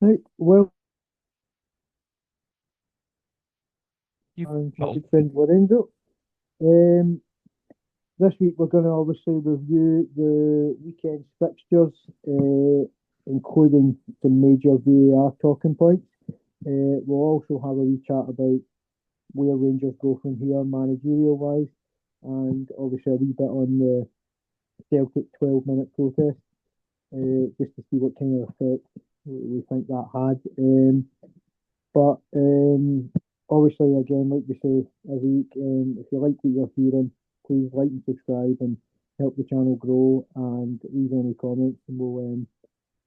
Right, well, You, and my well, good friend Lorenzo. Um, this week we're going to obviously review the weekend's fixtures, including the major VAR talking points. We'll also have a wee chat about where Rangers go from here, managerial wise, and obviously a wee bit on the Celtic 12-minute protest, just to see what kind of effect we think that had. But obviously, again, like we say every week, if you like what you're hearing, please like and subscribe and help the channel grow and leave any comments, and we'll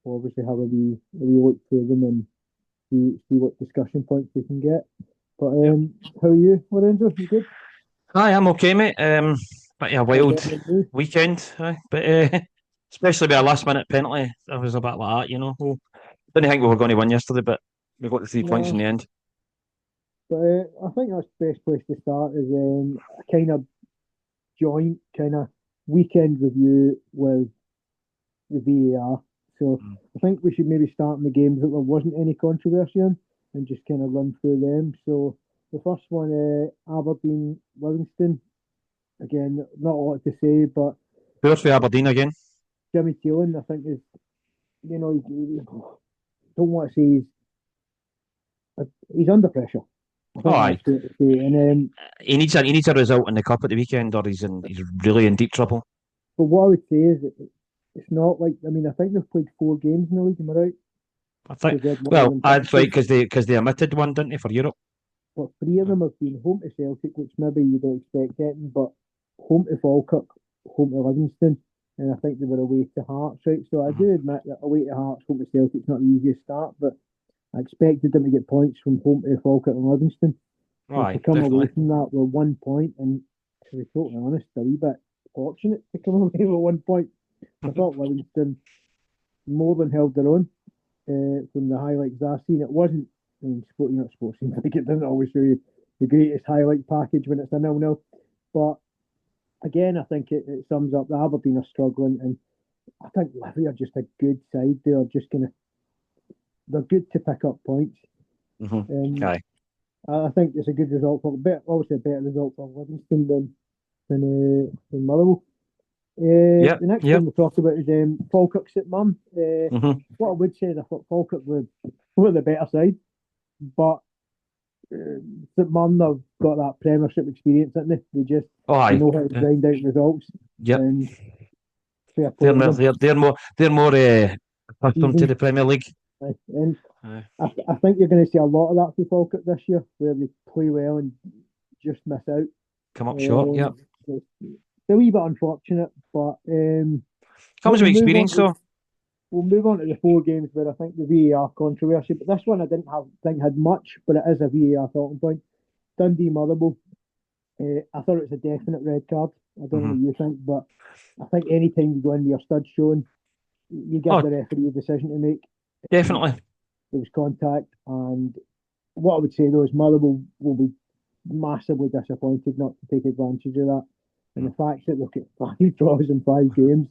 obviously have a wee look through them and see what discussion points we can get. But yep. how are you, Lorenzo? You good? Hi, I'm okay, mate. Bit of a Bit wild better than me? weekend, but especially with a last minute penalty, I was a bit like that, Well, didn't think we were going to win yesterday, but we got the 3 points in No, the end. but I think that's the best place to start is a kind of joint kind of weekend review with the VAR. So Mm. I think we should maybe start in the games that there wasn't any controversy in and just kind of run through them. So the first one, Aberdeen Livingston. Again, not a lot to say, but Poor for Aberdeen again. Jimmy Keelan, I think is don't want to say he's under pressure. I Oh, think aye. that's fair to say. And He needs a result in the cup at the weekend, or he's really in deep trouble. but what I would say is that it's not like I think they've played 4 games in the league. Am I right? I think. Because they had one of Well, them that's right cancelled. because they omitted one, didn't they, for Europe? But three of them have been home to Celtic, which maybe you don't expect anything, but home to Falkirk, home to Livingston, and I think they were away to Hearts, right? So I Mm-hmm. do admit that away to Hearts, home to Celtic's not the easiest start, but I expected them to get points from home to Falkirk and Livingston. Oh, And to aye, come away definitely. from that with 1 point, and to be totally honest, a wee bit fortunate to come away with 1 point. I thought Livingston more than held their own from the highlights I've seen. It wasn't, not sports like it doesn't always show you the greatest highlight package when it's a 0-0. But again, I think it sums up the Aberdeen are struggling, and I think Livy are just a good side. They're good to pick up points, Mm-hmm. and Aye. I think it's a good result for obviously a better result for Livingston than Motherwell. Yep. The next Yep. one we'll talk about is Falkirk St Mum. Mm-hmm. What I would say is I thought Falkirk were the better side, but St Mirren have got that Premiership experience, haven't they? Oh, They aye. know how to Yeah. grind out results, Yep. and fair They're play to more, them. they're more accustomed to Seasoned, the Premier League. and Aye. I think you're going to see a lot of that for Falkirk this year, where they play well and just miss out. Come up short. Yep. Um, it's a wee bit unfortunate, but Comes with we'll move on experience, to though. we'll move on to the 4 games where I think the VAR controversy. But this one I didn't think had much, but it is a VAR talking point. Dundee Motherwell. I thought it was a definite red card. I don't know Hmm. what you think, but I think any time you go in with your stud showing, you give Oh, the referee a decision to make. definitely. There was contact, and what I would say though is Motherwell will be massively disappointed not to take advantage of that. And Mm. the fact that they've got 5 draws in 5 games,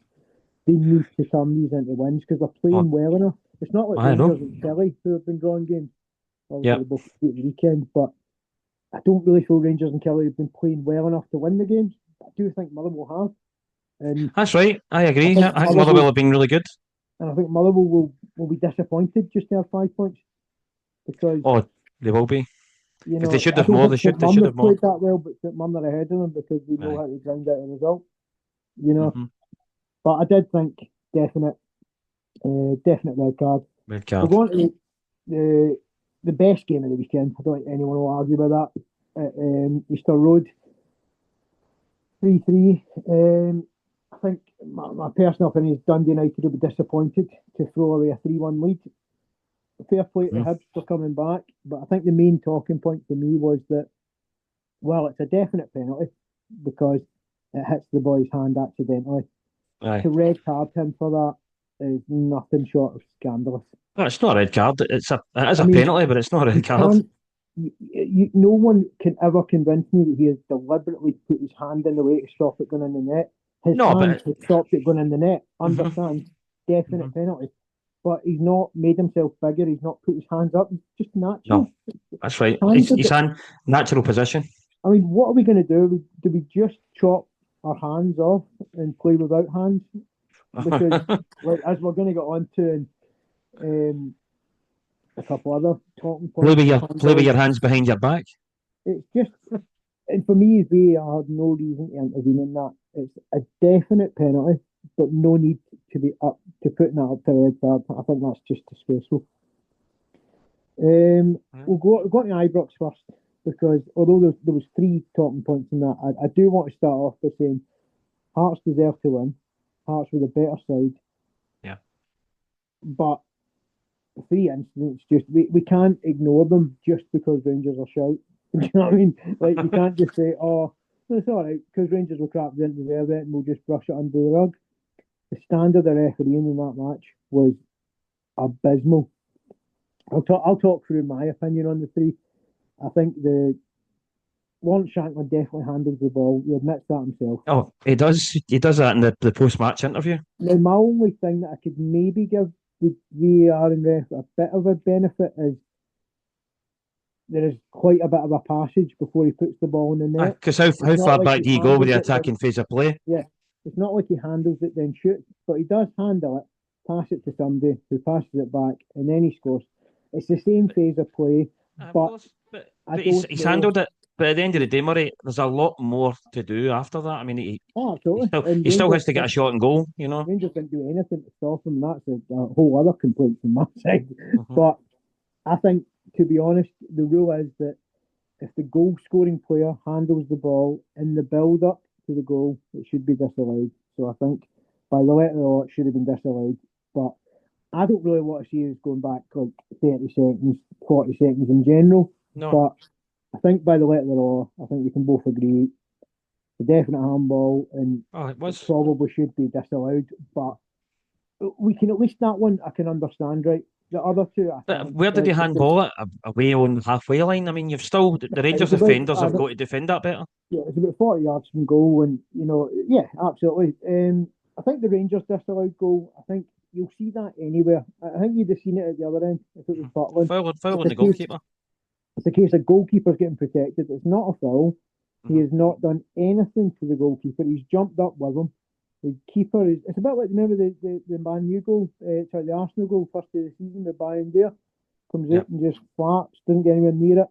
they need to turn these into wins because they're Oh, playing well enough. It's not like I know. Rangers and Kelly who have been drawing games. Obviously, they Yep. both beat the weekend, but I don't really feel Rangers and Kelly have been playing well enough to win the games. I do think Motherwell have, and That's right. I I agree. think I think Motherwell have been really good. Motherwell will be disappointed just to have 5 points because Oh, they will be. If they should I have don't more, think they should. St They Mum should have have more. played that well, but St Mum are ahead of them because they know Aye. how to grind out a result. You know, Mm-hmm. but I did think definite, definite red card. Red We'll card. go on to the best game of the weekend. I don't think anyone will argue about that. Easter Road 3-3. I think my personal opinion is Dundee United will be disappointed to throw away a 3-1 lead. Fair play to Mm. Hibs for coming back, but I think the main talking point for me was that, well, it's a definite penalty because it hits the boy's hand accidentally. Aye. To red card him for that is nothing short of scandalous. No, it's not a red card. It is I a mean, penalty, but it's not a you red card. can't. No one can ever convince me that he has deliberately put his hand in the way to stop it going in the net. His No, hand but has stopped it going in the net. hmm Understand? hmm Definite penalty. but he's not made himself bigger. He's not put his hands up. He's just natural. No, that's right. He's in natural position. I mean, what are we going to do? Do we just chop our hands off and play without hands? Because, like, as we're going to get on to, and a couple other talking points. Play with your hands behind your back. It's just, and for me, VAR had no reason to intervene in that. It's a definite penalty, but no need to be up to putting that up to a red card. I think that's just disgraceful. We'll go to Ibrox first, because although there was 3 talking points in that, I do want to start off by saying Hearts deserve to win. Hearts were the better side. Yeah. But 3 incidents, just we can't ignore them just because Rangers are shite. Do you know what I mean? Like, you can't just say, oh, it's all right, because Rangers were crap, didn't deserve it, and we'll just brush it under the rug. The standard of refereeing in that match was abysmal. I'll talk through my opinion on the 3. I think Lawrence Shankland definitely handles the ball. He admits that himself. Oh, he does. He does that in the post-match interview. Now, my only thing that I could maybe give the VAR and ref a bit of a benefit is there is quite a bit of a passage before he puts the ball in the net. Because how far back do you go with the attacking phase of play? Yeah, it's not like he handles it then shoots, but he does handle it, pass it to somebody who passes it back, and then he scores. It's the same phase of play, but he's handled it. But at the end of the day, Murray, there's a lot more to do after that. I mean, he still has to get a shot and goal, you know. Rangers didn't do anything to stop him. That's a whole other complaint from my side. Mm-hmm. But I think, to be honest, the rule is that if the goal-scoring player handles the ball in the build-up to the goal, it should be disallowed. So I think, by the letter of the law, it should have been disallowed. But I don't really want to see us going back like 30 seconds, 40 seconds in general. No. But I think by the letter of the law, I think we can both agree the definite handball and it probably should be disallowed. But we can at least that one I can understand, right? The other 2, but where did he handball it? Away on the halfway line. I mean, you've still the Rangers defenders have got to defend that better. Yeah, it's about 40 yards from goal, and yeah, absolutely. I think the Rangers disallowed goal. I think you'll see that anywhere. I think you'd have seen it at the other end if it was Butland. Foul on the goalkeeper. It's a case of goalkeeper's getting protected. It's not a foul. Mm-hmm. He has not done anything to the goalkeeper. He's jumped up with him. The keeper is. It's a bit like, remember the Man U goal, the Arsenal goal first of the season. The Bayern there comes out and just flaps, doesn't get anywhere near it.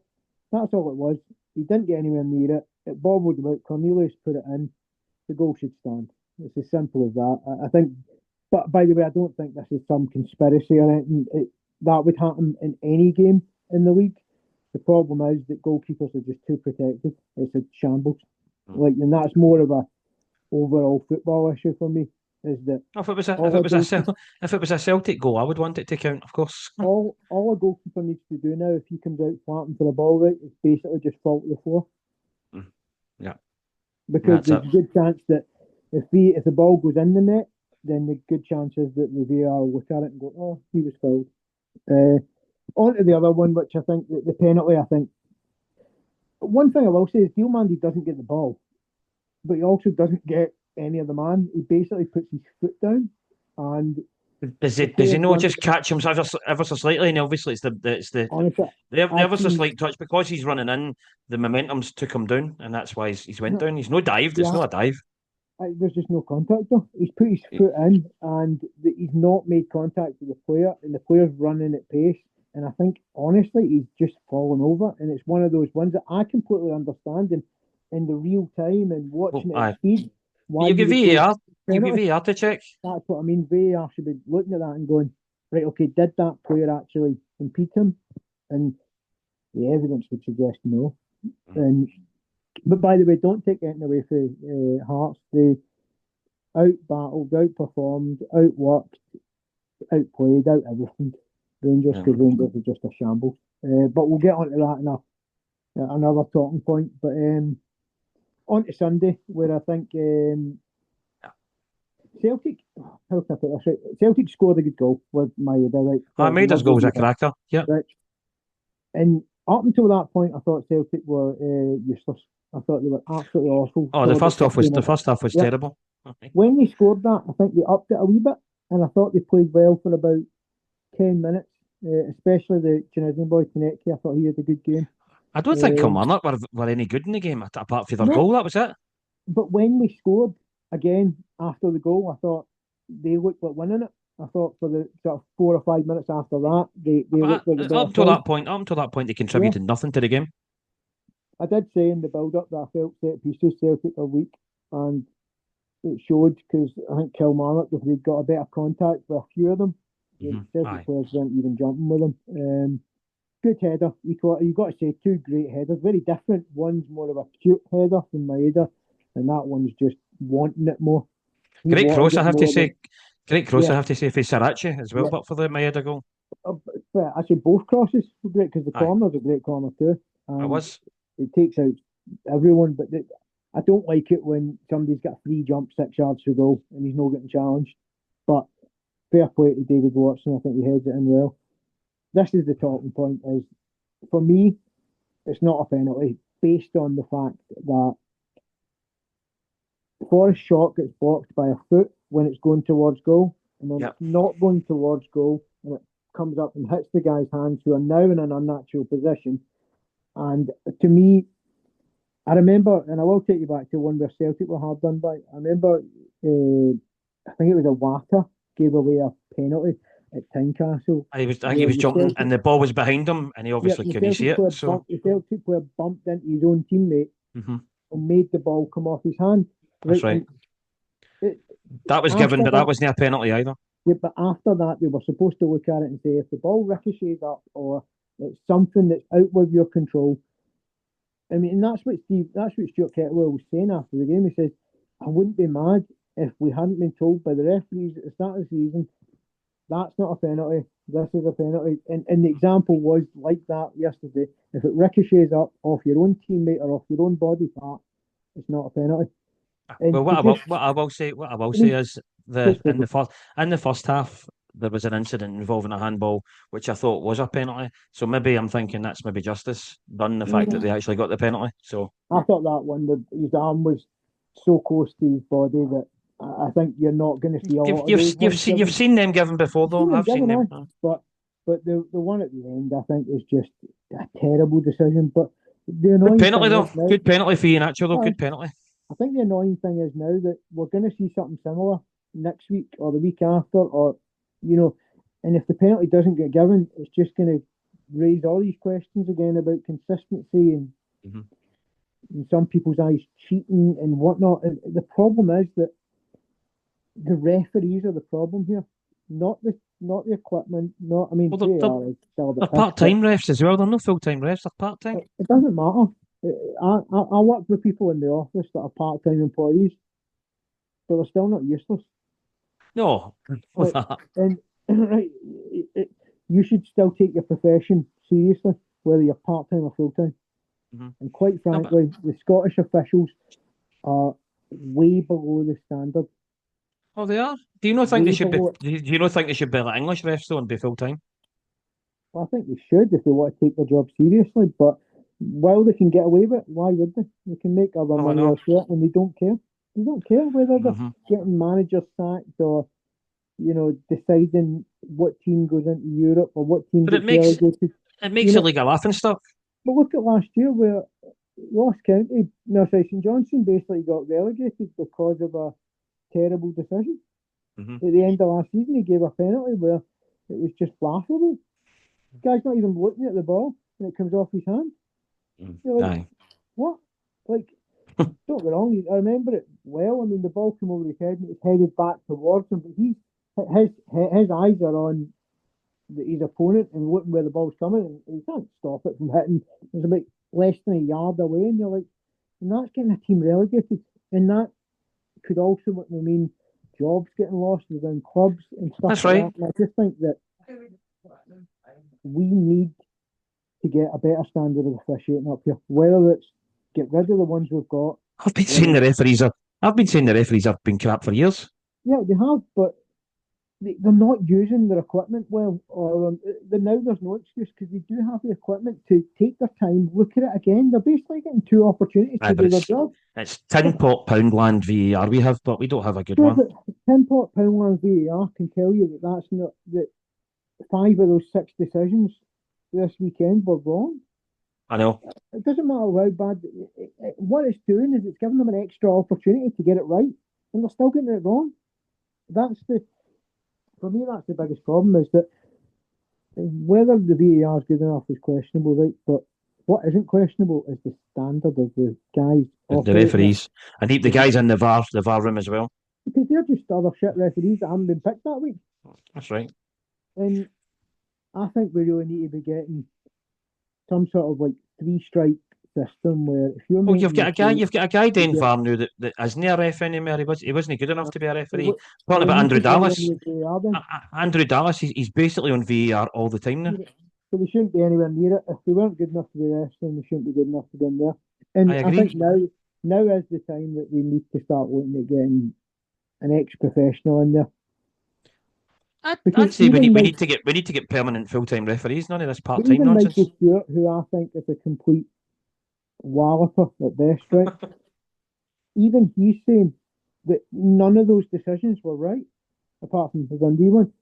That's all it was. He didn't get anywhere near it. It bobbled about. Cornelius put it in. The goal should stand. It's as simple as that. I think. But by the way, I don't think this is some conspiracy or anything. That would happen in any game in the league. The problem is that goalkeepers are just too protected. It's a shambles. And that's more of a overall football issue for me. Is that if it was a Celtic goal, I would want it to count, of course. All a goalkeeper needs to do now, if he comes out flapping for the ball, right, is basically just fall to the floor. Yeah. Because there's a good chance that if the ball goes in the net, then the good chance is that the VAR will look at it and go, oh, he was fouled. On to the other one, which I think, the penalty, I think. One thing I will say is Diomande doesn't get the ball, but he also doesn't get any of the man. He basically puts his foot down, and does he not just catch him ever so slightly? And obviously it's the ever so slight touch, because he's running in. The momentum's took him down, and that's why he's went down. He's no dived. It's not a dive. There's just no contact though. He's put his foot in, and he's not made contact with the player, and the player's running at pace. And I think, honestly, he's just fallen over. And it's one of those ones that I completely understand in the real time and watching it at speed. You give VAR. You give VAR to check. That's what I mean. VAR should be looking at that and going, right, okay, did that player actually impede him? And the evidence would suggest no. But by the way, don't take anything away from Hearts. They out-battled, out-performed, out-worked, outplayed, out everything. Rangers, because Rangers are just a shambles. But we'll get onto that in another talking point. But on to Sunday, where I think Celtic, how can I put this right? Celtic scored a good goal with Maeda, right? Maida's goal was a cracker, yeah. Right. And up until that point, I thought Celtic were useless. I thought they were absolutely awful. Oh, the first half was terrible. When they scored that, I think they upped it a wee bit, and I thought they played well for about 10 minutes, especially the Tunisian boy, Konecki. I thought he had a good game. I don't think Kilmarnock were any good in the game, apart from their goal, that was it. But when we scored, again, after the goal, I thought they looked like winning it. I thought for the sort of 4 or 5 minutes after that, they looked like up until that point, they contributed nothing to the game. I did say in the build-up that I felt set pieces Celtic are weak, and it showed because I think Kilmarnock, if they'd got a better contact with a few of them, Celtic players weren't even jumping with them. Good header. You've got to say 2 great headers, very different. One's more of a cute header from Maeda, and that one's just wanting it more. Great cross, I have to say. Great cross, I have to say, for Sarachi as well, but for the Maeda goal. But I say both crosses were great because the corner's a great corner too. It was. It takes out everyone, but I don't like it when somebody's got a free jump 6 yards to go and he's not getting challenged. But fair play to David Watson. I think he heads it in well. This is the talking point. Is for me, it's not a penalty based on the fact that Forrest's shot gets blocked by a foot when it's going towards goal, and then it's not going towards goal, and it comes up and hits the guy's hands who are now in an unnatural position. And to me, I remember, and I will take you back to one where Celtic were hard done by. I remember, I think it was a Wata gave away a penalty at Tynecastle. I think he was jumping, Celtic, and the ball was behind him, and he obviously couldn't see it. So the Celtic player bumped into his own teammate and made the ball come off his hand. That's right. That was given, but that wasn't a penalty either. Yeah, but after that, they were supposed to look at it and say, if the ball ricochets up or it's something that's out of your control. I mean, and that's what Stuart Kettlewell was saying after the game. He says, I wouldn't be mad if we hadn't been told by the referees at the start of the season, that's not a penalty, this is a penalty. And the example was like that yesterday. If it ricochets up off your own teammate or off your own body part, it's not a penalty. And well, what I will say is in the first half there was an incident involving a handball which I thought was a penalty. So maybe I'm thinking that's maybe justice done, the fact that they actually got the penalty. So I thought that one, his arm was so close to his body that I think you're not going to see a lot of those. You've seen them given before though. I've seen them. But the one at the end, I think, is just a terrible decision. But the good penalty though. Good penalty for you, Nacho though. Good penalty. I think the annoying thing is now that we're going to see something similar next week or the week after, or and if the penalty doesn't get given, it's just going to raise all these questions again about consistency and in some people's eyes cheating and whatnot. And the problem is that the referees are the problem here, not the equipment. Not, I mean, they're part-time refs as well. They're not full-time refs. They're part-time. It doesn't matter. I work with people in the office that are part-time employees, but they're still not useless. No, and right, you should still take your profession seriously, whether you're part-time or full-time. And quite frankly, the Scottish officials are way below the standard. Oh, they are. Do you not think they should be? Do you not think they should be like English refs though and be full-time? Well, I think they should if they want to take their job seriously, but while they can get away with it, why would they? They can make other money elsewhere, and they don't care. They don't care whether they're getting managers sacked or, deciding what team goes into Europe or what team gets relegated. It makes the league a laughing stock. But look at last year where Ross County, St Johnstone basically got relegated because of a terrible decision. At the end of last season, he gave a penalty where it was just laughable. The guy's not even looking at the ball, and it comes off his hand. You're like, what? Like, don't get me wrong, I remember it well. I mean, the ball came over his head and it was headed back towards him, but his eyes are on his opponent and looking where the ball's coming, and he can't stop it from hitting. It's about less than a yard away, and you're like, and that's getting a team relegated, and that could also mean jobs getting lost within clubs and stuff. That's right. That. And I just think that we need to get a better standard of officiating up here. Whether it's get rid of the ones we've got. I've been saying the referees have been crap for years. Yeah, they have, but they're not using their equipment well. Or now there's no excuse because they do have the equipment to take their time, look at it again. They're basically getting 2 opportunities to do their job. It's tin pot Poundland VAR we have, but we don't have a good one. Tin pot Poundland VAR can tell you that's not that. 5 of those 6 decisions this weekend were wrong. I know. It doesn't matter how bad. What it's doing is it's giving them an extra opportunity to get it right, and they're still getting it wrong. For me, that's the biggest problem, is that whether the VAR is good enough is questionable, right? But what isn't questionable is the standard of the guys. The referees. And the guys in the VAR room as well. Because they're just other shit referees that haven't been picked that week. That's right. And I think we really need to be getting some sort of 3-strike system where if you're you've got a guy doing VAR now that isn't a ref anymore. He wasn't good enough to be a referee. Talking about Andrew Dallas. Andrew Dallas, he's basically on VAR all the time now. So they shouldn't be anywhere near it. If they weren't good enough to be refs, then they shouldn't be good enough to be in there. And I think now is the time that we need to start looking at getting an ex-professional in there. I'd say we need to get permanent full-time referees. None of this part-time nonsense. Michael Stewart, who I think is a complete walloper at best, right? Even he's saying that none of those decisions were right, apart from the Dundee one.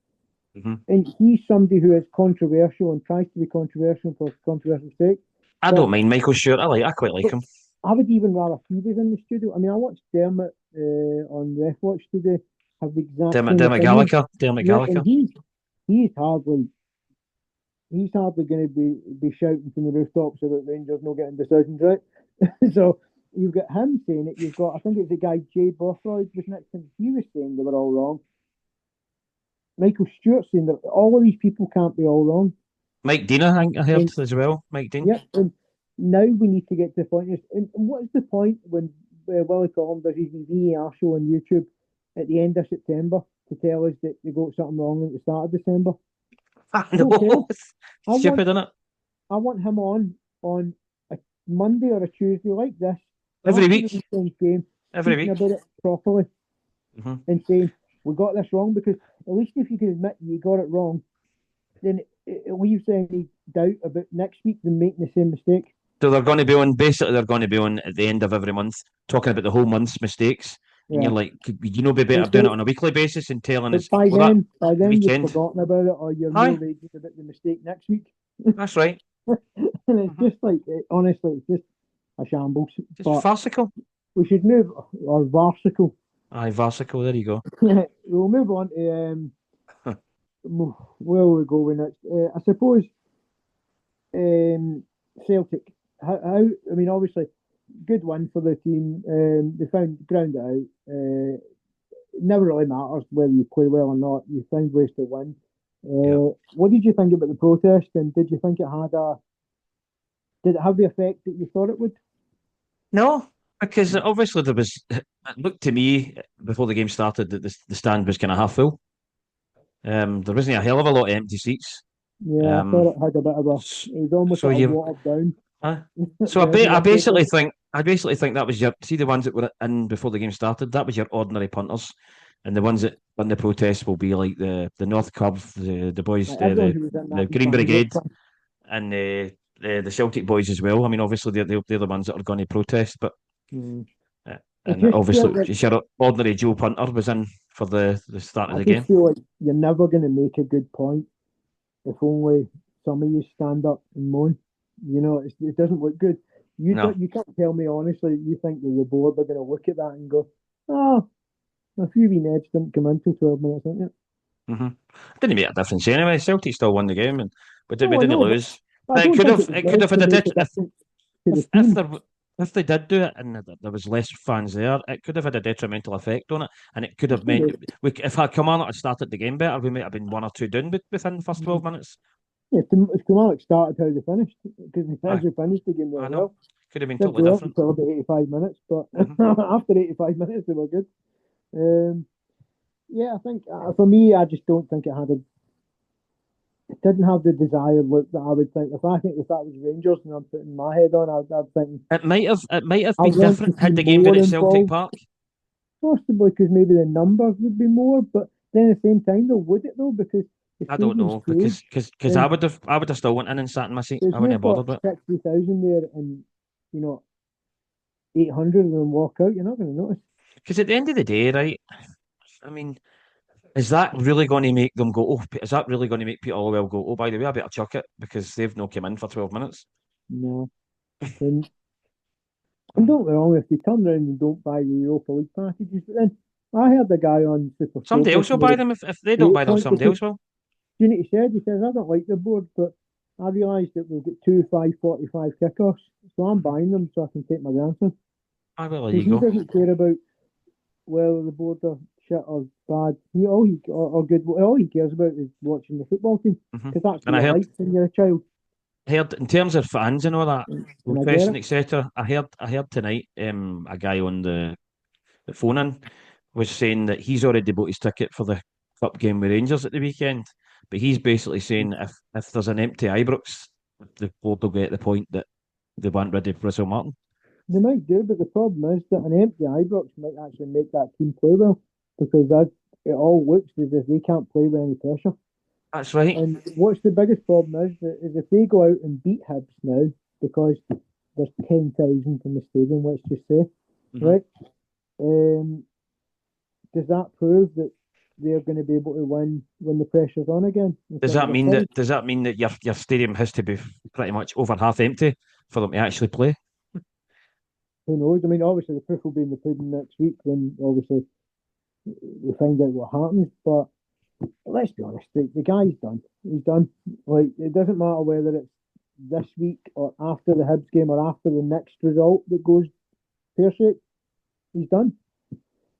Mm-hmm. And he's somebody who is controversial and tries to be controversial for controversial sake. I don't mind Michael Stewart. I quite like him. I would even rather he was in the studio. I mean, I watched Dermot on Ref Watch today. Have the exact Dermot Gallagher. He's hardly going to be shouting from the rooftops about Rangers not getting decisions right. So you've got him saying it. You've got, I think it's the guy Jay Bothroyd was next to him. He was saying they were all wrong. Michael Stewart saying that all of these people can't be all wrong. Mike Dean, I heard as well. Mike Dean. Yeah, and now we need to get to the point. And what is the point when Willie Collum does his VAR show on YouTube at the end of September to tell us that they got something wrong at the start of December? I know. Stupid, isn't it? I want him on a Monday or a Tuesday like this. Every week. Game, every week. About it properly. Mm-hmm. And saying, we got this wrong, because at least if you can admit you got it wrong, then it leaves any doubt about next week them making the same mistake. So they're going to be on at the end of every month, talking about the whole month's mistakes. And you're like, could you be better doing it on a weekly basis and telling us by then weekend. You've forgotten about it, or you're more raging about the mistake next week. That's right. And it's just like, honestly, it's just a shambles. Just farcical. We should move, or varsical. Aye, varsical, there you go. We'll move on to where we go with next. I suppose Celtic. How I mean, obviously, good one for the team. They ground it out. It never really matters whether you play well or not. You find ways to win. What did you think about the protest? And did you think did it have the effect that you thought it would? No, because obviously it looked to me before the game started that the stand was kind of half full. There wasn't a hell of a lot of empty seats. Yeah, I thought it had a bit of it was almost watered down. So I basically think that was the ones that were in before the game started. That was your ordinary punters, and the ones that won the protest will be like the North Curve, the boys, the Green Brigade, and the Celtic boys as well. I mean, obviously they're the ones that are going to protest, but and obviously just your ordinary Joe punter was in for the start of the game. I feel like you're never going to make a good point if only some of you stand up and moan. You know, it doesn't look good. You can't tell me honestly you think that the board are going to look at that and go, oh, a few wee Neds didn't come in till 12 minutes, didn't it? Mm-hmm. Didn't make a difference anyway. Celtic still won the game, we didn't lose. It could have had a difference if they did do it and there was less fans there. It could have had a detrimental effect on it, and it could have meant if Kilmarnock had started the game better, we might have been 1 or 2 down within the first 12 minutes. Yeah, if Kilmarnock started how they finished, because they actually finished the game really well. Could have been totally different. Until about 85 minutes, but after 85 minutes, they were good. I think for me, I just don't think it didn't have the desired look that I would think. If that was Rangers and I'm putting my head on, I'd think it might have been different had the game been at Celtic Park. Possibly because maybe the numbers would be more, but then at the same time, though, would it though? Because I don't know, because I would have still went in and sat in my seat. I wouldn't have bothered with 60,000 there, and 800 of them walk out. You're not going to notice. Because at the end of the day, right? I mean, Is that really going to make them go? Oh, is that really going to make Peter Lowell go? Oh, by the way, I better chuck it because they've not come in for 12 minutes. No. And, and don't get me wrong, if they turn around and don't buy the Europa League packages, but then I heard a guy on Super Somebody else Focus will buy them if they don't buy them. Somebody else will. You know what he said? He says, I don't like the board, but I realised that we've got 2 5-45 kickoffs, so I'm buying them so I can take my grandson. I will. There Because you he go. doesn't care about whether the board are shit or bad. Or good. All he cares about is watching the football team because that's And what I you heard, like when you're a child. in terms of fans and all that, And I get profession, it. etc. I heard tonight, a guy on the phone in was saying that he's already bought his ticket for the cup game with Rangers at the weekend. But he's basically saying if there's an empty Ibrox, the board will get the point that they want rid of Russell Martin. They might do, but the problem is that an empty Ibrox might actually make that team play well because it all looks as if they can't play with any pressure. That's right. And what's the biggest problem is if they go out and beat Hibs now, because there's 10,000 in the stadium, let's just say, right? Does that prove that they're going to be able to win when the pressure's on again? Does that mean that your stadium has to be pretty much over half empty for them to actually play? Who knows? I mean, obviously the proof will be in the pudding next week when obviously we find out what happens. But let's be honest, the guy's done. He's done. Like, it doesn't matter whether it's this week or after the Hibs game or after the next result that goes pear-shaped. He's done.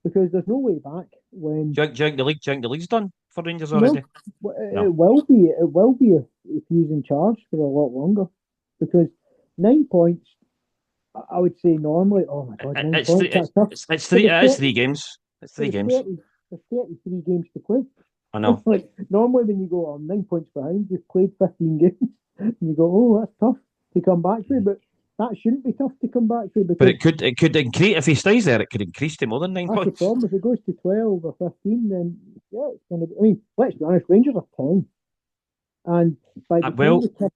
Because there's no way back when... Do you think the league's done for Rangers already? No. It will be. It will be if he's in charge for a lot longer. Because 9 points, I would say normally, oh my God, 9 points, that's tough. It's 3 games. It's 3 games. There's 33 games to play. I know. Like, normally when you go on 9 points behind, you've played 15 games, and you go, oh, that's tough to come back to, but that shouldn't be tough to come back to. But it could increase, if he stays there, it could increase to more than 9 points. That's the problem. If it goes to 12 or 15, then yeah, it's going to be. I mean, let's be honest, Rangers are 10. And by the time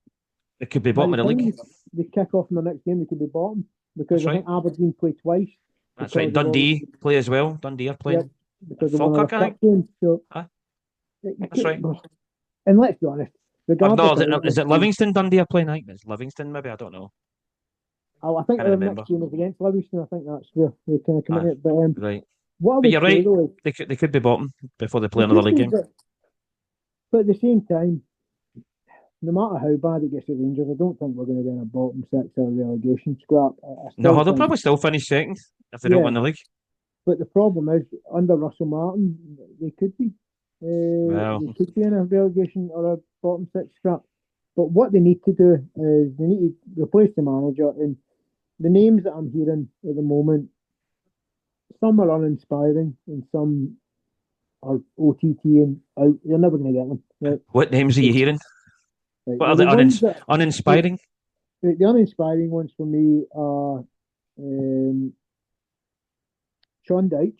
it could be bottom of the league. They kick off in the next game, they could be bottom. Because I think Aberdeen play twice. That's right. Dundee play as well. Dundee are playing. Yep, because of Falkirk, cup games. So that's right. And let's be honest. Is it Livingston Dundee are playing? I think it's Livingston, maybe. I don't know. I think their next game is against Livingston. I think that's where they kind of come in. But right. But you're right. They could be bottom before they play another league game. But at the same time, no matter how bad it gets to Rangers, I don't think we're going to be in a bottom 6 or relegation scrap. No, they'll probably still finish second if they don't win the league. But the problem is, under Russell Martin, they could be. They could be in a relegation or a bottom 6 scrap. But what they need to do is they need to replace the manager. And the names that I'm hearing at the moment, some are uninspiring and some are OTT and out. You're never going to get them. Right? What names are you hearing? Right. What are the uninspiring? The uninspiring ones for me are Sean Dyche.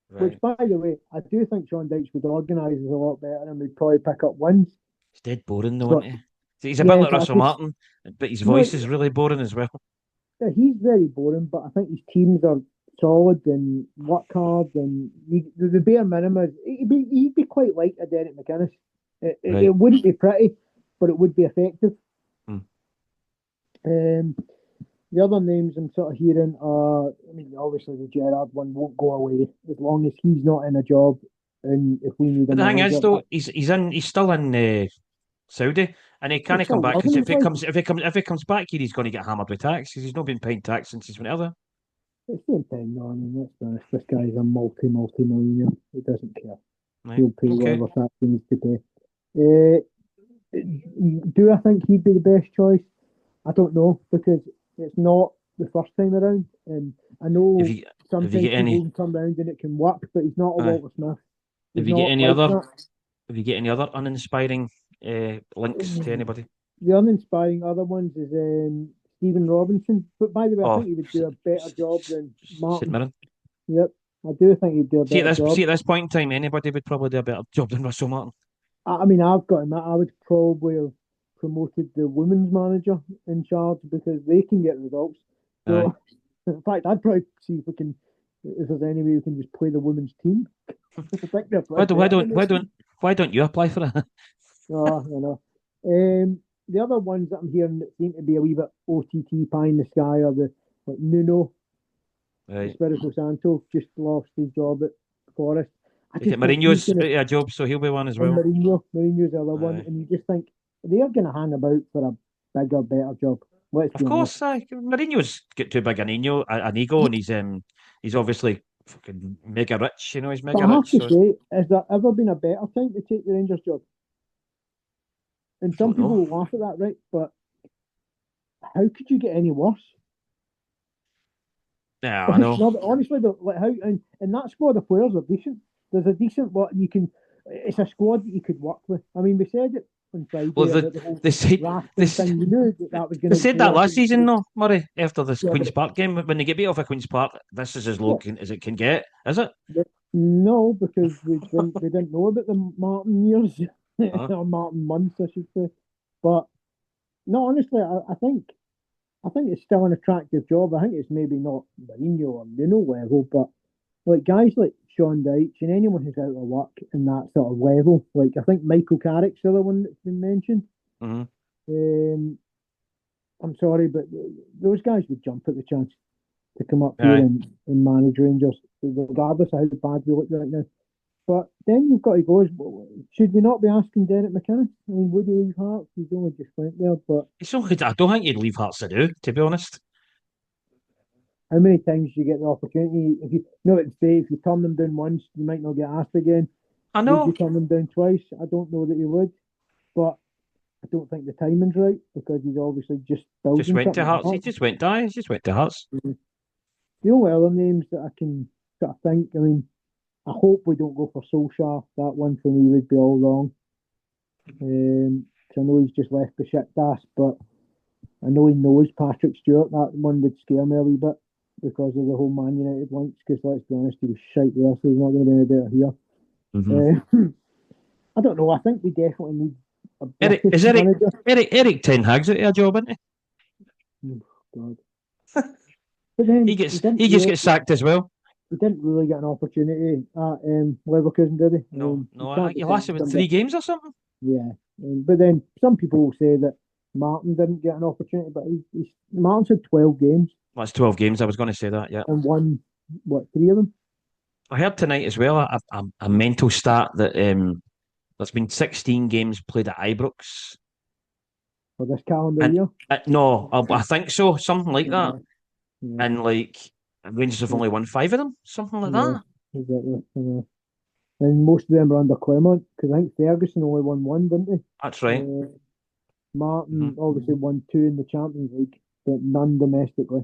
Right. Which, by the way, I do think Sean Dyche would organise us a lot better and would probably pick up wins. He's dead boring, though, isn't he? He's a bit like Russell Martin, but his voice is really boring as well. Yeah, he's very boring, but I think his teams are solid and work hard, and the bare minimum is he'd be quite like a Derek McInnes. It wouldn't be pretty, but it would be effective. The other names I'm sort of hearing are, I mean, obviously the Gerrard one won't go away as long as he's not in a job, and if we need. But the thing is, though, he's still in Saudi, and he can't come back because if he comes back here, he's going to get hammered with tax because he's not been paying tax since he's went over. At the same time, no, I mean, let's be honest, this guy's a multi-millionaire. He doesn't care. Right. He'll pay whatever tax he needs to pay. Do I think he'd be the best choice? I don't know, because it's not the first time around, and I know sometimes people come round and it can work, but he's not a Walter Smith. Have you get any other uninspiring links to anybody? The uninspiring other ones is Stephen Robinson, but by the way, I think he would do a better job than Martin. Yep, I do think he'd do a better job. See, at this point in time, anybody would probably do a better job than Russell Martin. I mean, I've got him. I would probably have promoted the women's manager in charge because they can get results. So, in fact, I'd probably see if we can if there's any way we can just play the women's team. Why don't you apply for it? Oh, you know. The other ones that I'm hearing that seem to be a wee bit OTT pie in the sky are the like Nuno, Right. Espirito Santo just lost his job at Forest. Mourinho's a job, so he'll be one as well. Mourinho's the other one, and you just think they're going to hang about for a bigger, better job. Of course, Mourinho's got too big an ego, and he's obviously fucking mega rich. You know, he's mega rich. I have to say, has there ever been a better time to take the Rangers job? And some people will laugh at that, right? But how could you get any worse? Yeah, I know. No, honestly, like how and that squad of players are decent. There's a decent what you can. It's a squad that you could work with. I mean, we said it on Friday. Well, they said that last season, though, Murray, after this Queen's Park game, when they get beat off at Queen's Park, this is as low as it can get, is it? No, because we didn't know about the Martin years or Martin months, I should say. But no, honestly, I think it's still an attractive job. I think it's maybe not Mourinho or Nuno level, but like guys like Sean Dyche and anyone who's out of work in that sort of level. Like I think Michael Carrick's the other one that's been mentioned. Mm-hmm. I'm sorry, but those guys would jump at the chance to come up here and manage Rangers, regardless of how bad we look right now. But then you've got to go, should we not be asking Derek McInnes? I mean, would he leave Hearts? He's only just went there, but... I don't think he'd leave Hearts to be honest. How many times do you get the opportunity? If you turn them down once, you might not get asked again. I know. Would you turn them down twice? I don't know that you would, but I don't think the timing's right because he's obviously just went to Hearts. He just went to Hearts. Mm-hmm. The only other names that I can sort of think, I mean, I hope we don't go for Solskjaer. That one for me would be all wrong. I know he's just left the shit das, but I know he knows Patrick Stewart. That one would scare me a wee bit because of the whole Man United links. Because let's be honest, he was shite there, so he's not going to be any better here. Mm-hmm. I don't know. I think we definitely need a Eric Ten Hag's out of a job, isn't he? Oh, God. But then he just gets sacked as well. He didn't really get an opportunity at Leverkusen, did he? No. He lasted with 3 games or something. Yeah, but then some people will say that Martin didn't get an opportunity, but Martin's had 12 games. Well, that's 12 games. I was going to say that, yeah. And won, 3 of them? I heard tonight as well a mental stat that there's been 16 games played at Ibrox. For this calendar year? No, I think so. Something like that. Yeah. And like Rangers have only won 5 of them, something like that. Exactly. Yeah. And most of them are under Clement, because I think Ferguson only won 1, didn't he? That's right. Martin obviously won 2 in the Champions League, but none domestically.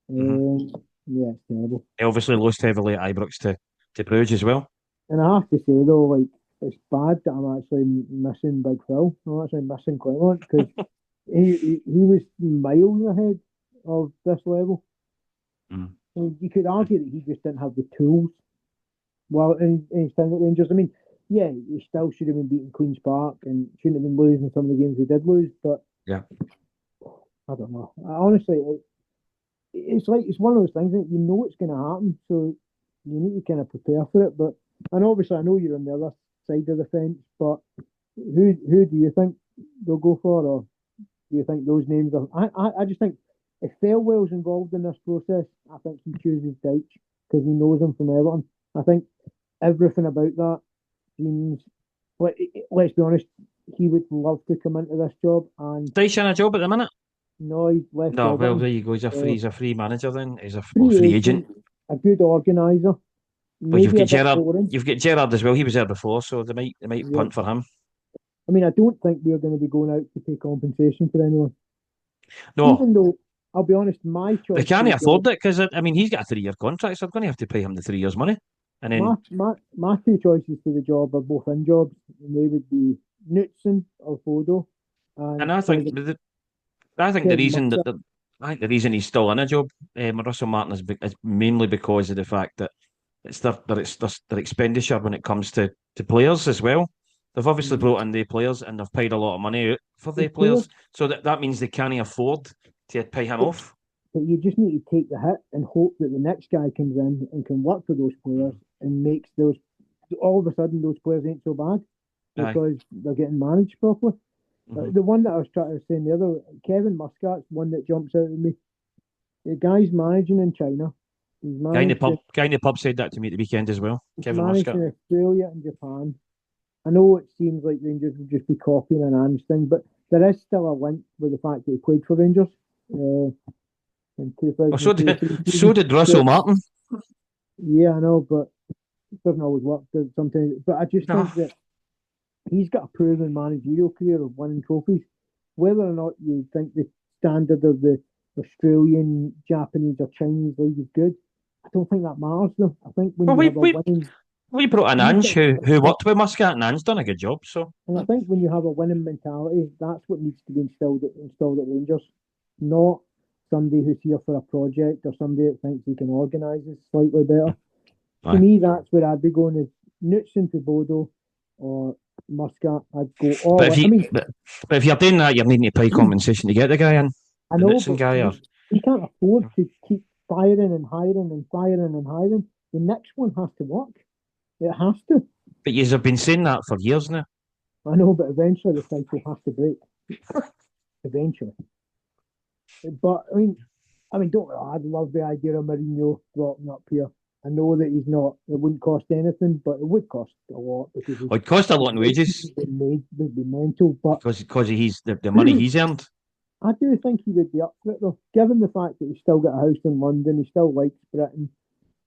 Yeah, it's terrible. He obviously lost heavily at Ibrox to Bruges as well. And I have to say though, like, it's bad that I'm actually missing Big Phil. I'm actually missing Clement because he was miles ahead of this level. Mm. I mean, you could argue that he just didn't have the tools. Well, in his time at Rangers, I mean, yeah, he still should have been beating Queen's Park and shouldn't have been losing some of the games he did lose. But yeah, I don't know. Honestly, it's one of those things that you know it's going to happen, so you need to kind of prepare for it. But and obviously, I know you're on the other side of the fence, but who do you think they'll go for, or do you think those names are? I just think if Fairwell's involved in this process, I think he chooses Dyche because he knows him from Everton. I think everything about that seems. Let's be honest, he would love to come into this job. And Dyche in a job at the minute? No, he's left. No, Everton. well there you go. He's a free manager then. He's a free agent. A good organizer. But you've got Gerrard as well. He was there before, so they might punt for him. I mean, I don't think we're going to be going out to pay compensation for anyone. No. Even though, I'll be honest, my choice... They can't afford it because, I mean, he's got a 3-year contract, so they're going to have to pay him the 3 years' money. And then my 2 choices for the job are both in jobs, and they would be Knutson or Fodo. And I think the reason he's still in a job, Russell Martin, is mainly because of the fact that it's their expenditure when it comes to players as well. They've obviously brought in the players and they've paid a lot of money out for the players, so that means they can't afford to pay him off. But you just need to take the hit and hope that the next guy comes in and can work for those players and makes those. All of a sudden, those players ain't so bad because they're getting managed properly. The one that I was trying to say, the other Kevin Muscat's one that jumps out at me. The guy's managing in China. He's guy in the pub said that to me at the weekend as well. Kevin Muscat. In Australia and Japan. I know it seems like Rangers would just be copying an Ange thing, but there is still a link with the fact that he played for Rangers in 2000. So did Russell Martin. Yeah, I know, but it doesn't always work sometimes. But I just think that he's got a proven managerial career of winning trophies. Whether or not you think the standard of the Australian, Japanese, or Chinese league is good, I don't think that matters, though. I think when we brought in Ange who worked with Muscat, and Ange's done a good job. So, and I think when you have a winning mentality, that's what needs to be installed at Rangers, not somebody who's here for a project or somebody that thinks he can organise it slightly better. To me, that's where I'd be going: is Knutson to Bodo or Muscat. I'd go all. But if you're doing that, you're needing to pay compensation to get the guy in. I know, but he can't afford to keep firing and hiring and firing and hiring. The next one has to work. It has to. But you have been saying that for years now. I know, but eventually the cycle has to break. Eventually. But I mean, I'd love the idea of Mourinho dropping up here. I know that he's not. It wouldn't cost anything, but it would cost a lot because it'd cost a lot in wages. It'd be mental, but because he's the money he's earned. I do think he would be up for it though, given the fact that he's still got a house in London. He still likes Britain.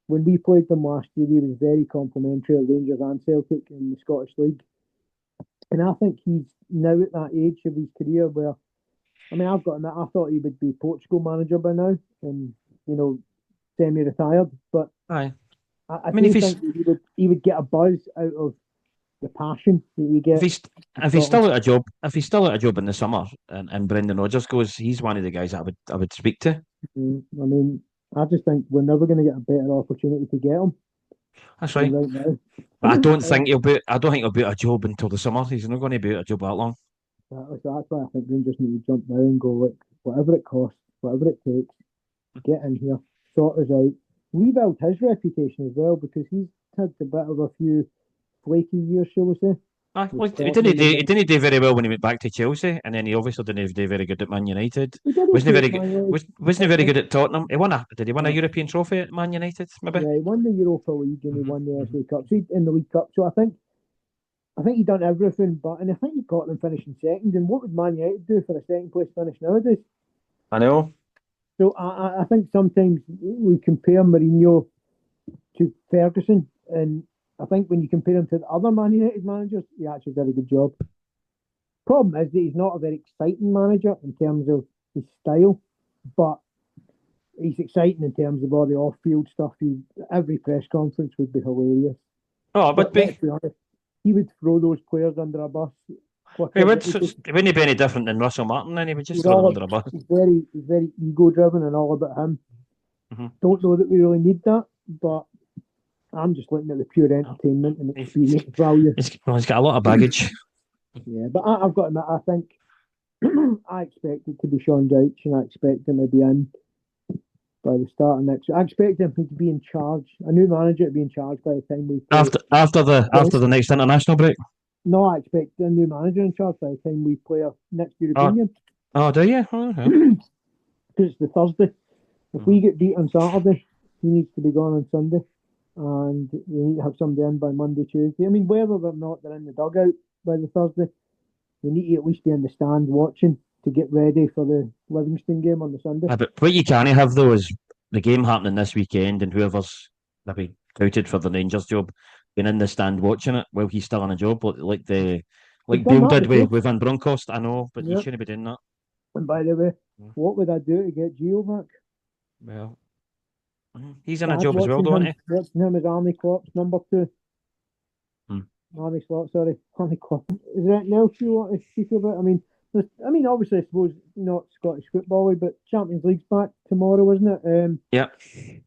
When we played them last year, he was very complimentary of Rangers and Celtic in the Scottish League. And I think he's now at that age of his career where, I've got to admit, I thought he would be Portugal manager by now and, semi-retired. But I think he would get a buzz out of the passion that you get. If he's still at a job in the summer and Brendan Rodgers goes, he's one of the guys I would speak to. I just think we're never going to get a better opportunity to get him. That's right. Now. But I don't think he'll be out of a job until the summer. He's not going to be out of a job that long. That's why I think Rangers need to jump now and go, look, whatever it costs, whatever it takes, get in here, sort us out, rebuild his reputation as well, because he's had a bit of a few flaky years, shall we say. He didn't do very well when he went back to Chelsea, and then he obviously didn't do very good at Man United. Wasn't he very good at Tottenham? Did he win a European trophy at Man United? Maybe. Yeah, he won the Europa League and he won the FA Cup. So in the League Cup. So I think he done everything, and I think he got them finishing second. And what would Man United do for a second place finish nowadays? I know. So I think sometimes we compare Mourinho to Ferguson, and I think when you compare him to the other Man United managers, he actually did a good job. Problem is that he's not a very exciting manager in terms of his style, but he's exciting in terms of all the off-field stuff. Every press conference would be hilarious. Oh, but let's be honest, he would throw those players under a bus. He wouldn't be any different than Russell Martin, then he would just throw them under a bus. He's very ego-driven and all about him. Mm-hmm. Don't know that we really need that, but I'm just looking at the pure entertainment and experience value. He's got a lot of baggage. Yeah, but I've got to admit, I think I expect it to be Sean Dyche, and I expect him to be in by the start of next year. I expect him to be in charge, a new manager to be in charge by the time we play. After the next international break. No, I expect a new manager in charge by the time we play our next European game. Oh, do you? Because it's the Thursday. If we get beat on Saturday, he needs to be gone on Sunday. And we need to have somebody in by Monday, Tuesday. Whether or not they're in the dugout by the Thursday, we need to at least be in the stand watching to get ready for the Livingston game on the Sunday. But what you can't have, though, is the game happening this weekend and whoever's maybe touted for the Rangers job being in the stand watching it while he's still on a job, like Bill did with Van Bronckhorst. I know, but you shouldn't be doing that. And by the way, what would I do to get Gio back? Well, he's in a job as well, don't he? Watching him as Army Klopp's number 2. Army Klopp. Is there anything else you want to speak about? Obviously, I suppose not Scottish football, but Champions League's back tomorrow, isn't it? Yeah.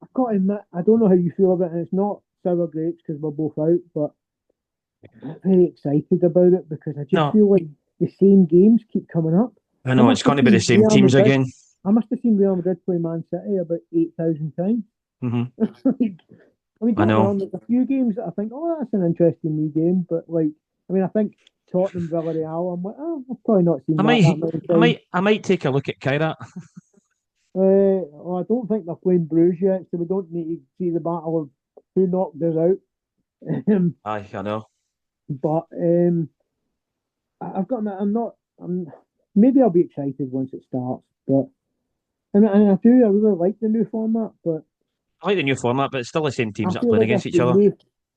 I've got to admit, I don't know how you feel about it, and it's not sour grapes because we're both out, but I'm not very excited about it because I just feel like the same games keep coming up. I know, it's going to be the same teams again. I must have seen Real Madrid play Man City about 8,000 times. Like, I mean, don't get me wrong, there's a few games that I think, oh, that's an interesting new game, but like, I mean, I think Tottenham Villarreal, I'm like, oh, I've probably not seen that many times. I might take a look at Kyrat. I don't think they're playing Bruges yet, so we don't need to see the battle of who knocked us out. Aye, I know. But I've got, maybe I'll be excited once it starts, but and I really like the new format, but I like the new format, but it's still the same teams I that are feel playing like against each other.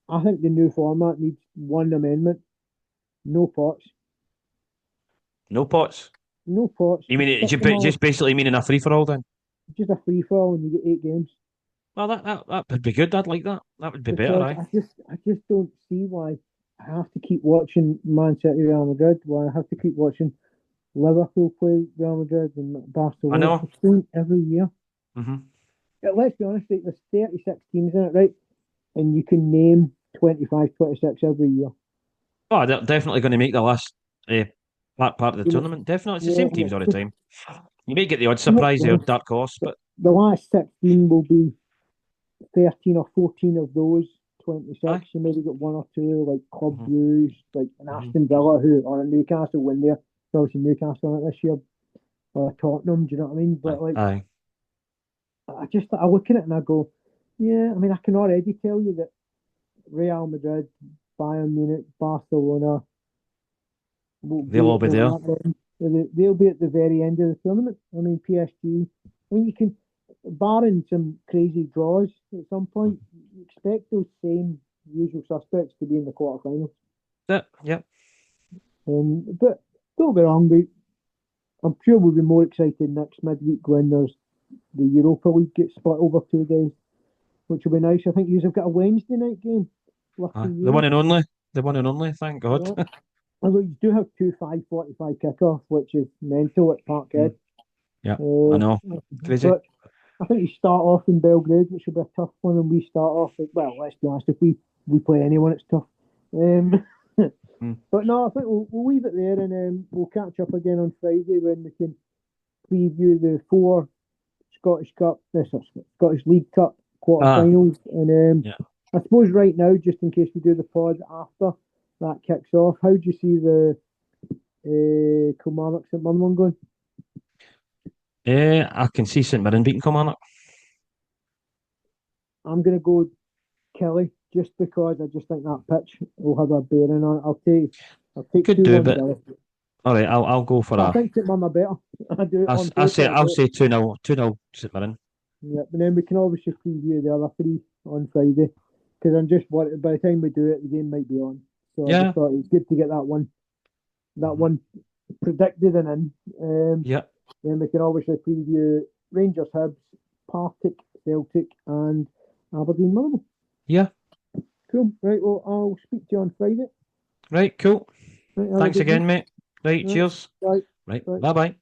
I think the new format needs one amendment: no pots. No pots. No pots. You mean it just basically meaning a free for all then? Just a free for all, and you get 8 games. Well, that would be good. I'd like that. That would be Because better, I just don't see why I have to keep watching Man City, Real Madrid. Why I have to keep watching Liverpool play Real Madrid and Barcelona. I know. It's doing every year. Mm-hmm. Yeah, let's be honest, like, there's 36 teams in it, right? And you can name 25, 26 every year. Oh, they're definitely going to make the last part of the tournament. Definitely, it's the same teams all the time. You may get the odd surprise there, dark horse, but the last 16 will be 13 or 14 of those 26. Aye. You maybe get one or two, like Club Brugge, like an Aston Villa, or a Newcastle when they're obviously Newcastle on it this year, or a Tottenham. Do you know what I mean? But like, aye. I look at it and I go, yeah. I mean, I can already tell you that Real Madrid, Bayern Munich, Barcelona, They'll all be there. They'll be at the very end of the tournament. I mean, PSG. I mean, you can, barring some crazy draws at some point, you expect those same usual suspects to be in the quarterfinals. Yeah. But don't be wrong, I'm sure we'll be more excited next midweek when there's the Europa League gets split over 2 days, which will be nice. I think you've got a Wednesday night game. The one and only. The one and only, thank God. Yeah. Although you do have 2 5:45 kickoff, which is mental at Parkhead. Yeah, I know. Crazy. But I think you start off in Belgrade, which will be a tough one, and we start off well, let's be honest, if we play anyone, it's tough. But no, I think we'll leave it there, and we'll catch up again on Friday when we can preview the 4 Scottish League Cup quarterfinals. And I suppose right now, just in case we do the pod after that kicks off, how do you see the Kilmarnock St Mirren one going? I can see St Mirren beating Kilmarnock. I'm going to go Kelly just because I just think that pitch will have a bearing on it. I'll take Could 2-1 do, but Kelly. All right, I'll go for I think St Mirren are better. I'll say 2-0 St Mirren. Yeah, but then we can obviously preview the other 3 on Friday because I'm just worried by the time we do it, the game might be on. So I just thought it was good to get that one predicted and in. Then we can obviously preview Rangers, Hibs, Partick, Celtic, and Aberdeen Motherwell. Yeah. Cool. Right. Well, I'll speak to you on Friday. Right. Cool. Right, thanks again, mate. Right. Cheers. Bye. Right. Bye. Bye.